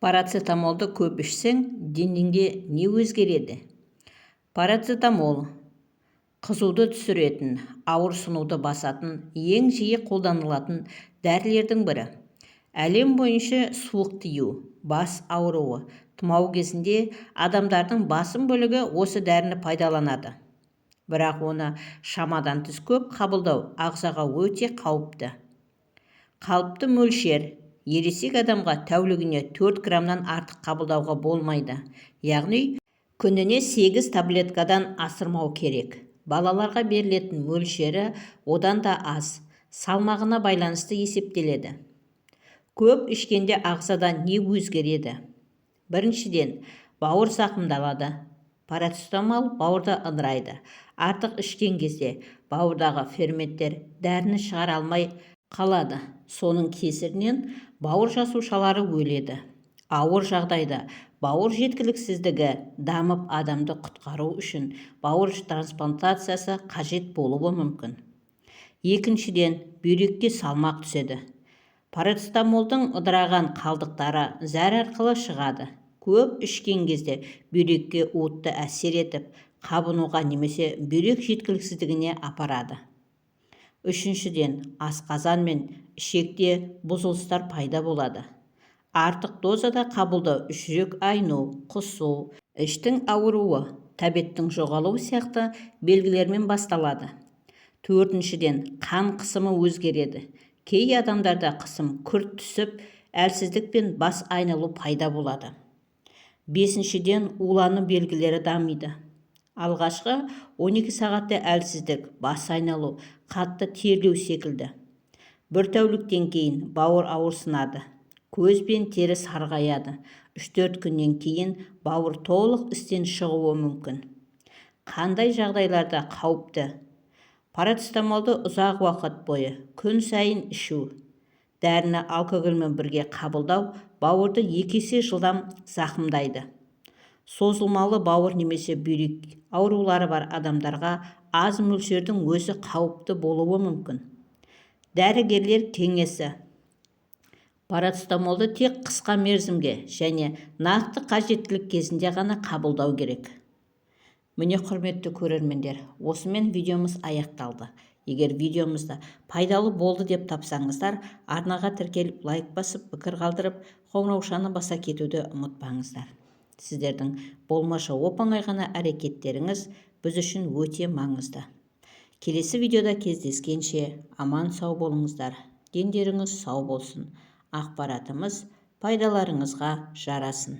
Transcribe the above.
Парацетамолды көп ішсең, денеңде не өзгереді? Парацетамол қызуды түсіретін, ауырсынуды басатын, ең жиі қолданылатын дәрілердің бірі. Әлем бойынша суық тию, бас ауруы, тұмау кезінде адамдардың басым бөлігі осы дәріні пайдаланады. Бірақ оны шамадан тыс көп қабылдау ағзаға өте қауіпті. Қалыпты мөлшер: ересек адамға тәулігіне 4 граммнан артық қабылдауға болмайды. Яғни күніне 8 таблеткадан асырмау керек. Балаларға берілетін мөлшері одан да аз, салмағына байланысты есептеледі. Көп ішкенде ағзада не өзгереді? Біріншіден, бауыр зақымдалады. Парацетамол бауырды ыдырайды. Артық ішкен кезде бауырдағы ферменттер дәріні шығара алмай қалады. Соның кесірінен бауыр жасушалары өледі. Ауыр жағдайда бауыр жеткіліксіздігі дамып, адамды құтқару үшін бауыр трансплантациясы қажет болуы мүмкін. Екіншіден, бүйрекке салмақ түседі. Парацетамолдың ыдыраған қалдықтары зәр арқылы шығады. Көп ішкен кезде бүйрекке уытты әсер етіп, қабынуға немесе бүйрек жеткіліксіздігіне апарады. Үшіншіден, асқазан мен ішекте бұзылыстар пайда болады. Артық дозада қабылдау жүрек айну, құсу, іштің ауыруы, тәбеттің жоғалуы сияқты белгілермен басталады. Төртіншіден, қан қысымы өзгереді. Кей адамдарда қысым күрт түсіп, әлсіздік пен бас айналу пайда болады. Бесіншіден, улану белгілері дамиды. Алғашқы 12 сағатта әлсіздік, бас айналу, қатты терлеу секілді. Бір тәуліктен кейін бауыр ауырсынады. Көз бен тері сарғаяды. 3-4 күннен кейін бауыр толық істен шығуы мүмкін. Қандай жағдайларда қауіпті? Парацетамолды ұзақ уақыт бойы күн сайын ішу, дәріні алкогольмен бірге қабылдау бауырды 2 есе жылдам зақымдайды. Созылмалы бауыр немесе бүйрек аурулары бар адамдарға аз мөлшердің өзі қауіпті болуы мүмкін. Дәрігерлер кеңесі: парацетамолды тек қысқа мерзімге және нақты қажеттілік кезінде ғана қабылдау керек. Міне, құрметті көрермендер, осымен видеомыз аяқталды. Егер видеомызды пайдалы болды деп тапсаңыздар, арнаға тіркеліп, лайк басып, пікір қалдырып, қоңыраушаны баса кетуді ұмытпаңыздар. Сіздердің болмашы оп-оңай ғана әрекеттеріңіз біз үшін өте маңызды. Келесі видеода кездескенше аман сау болыңыздар. Дендеріңіз сау болсын. Ақпаратымыз пайдаларыңызға жарасын.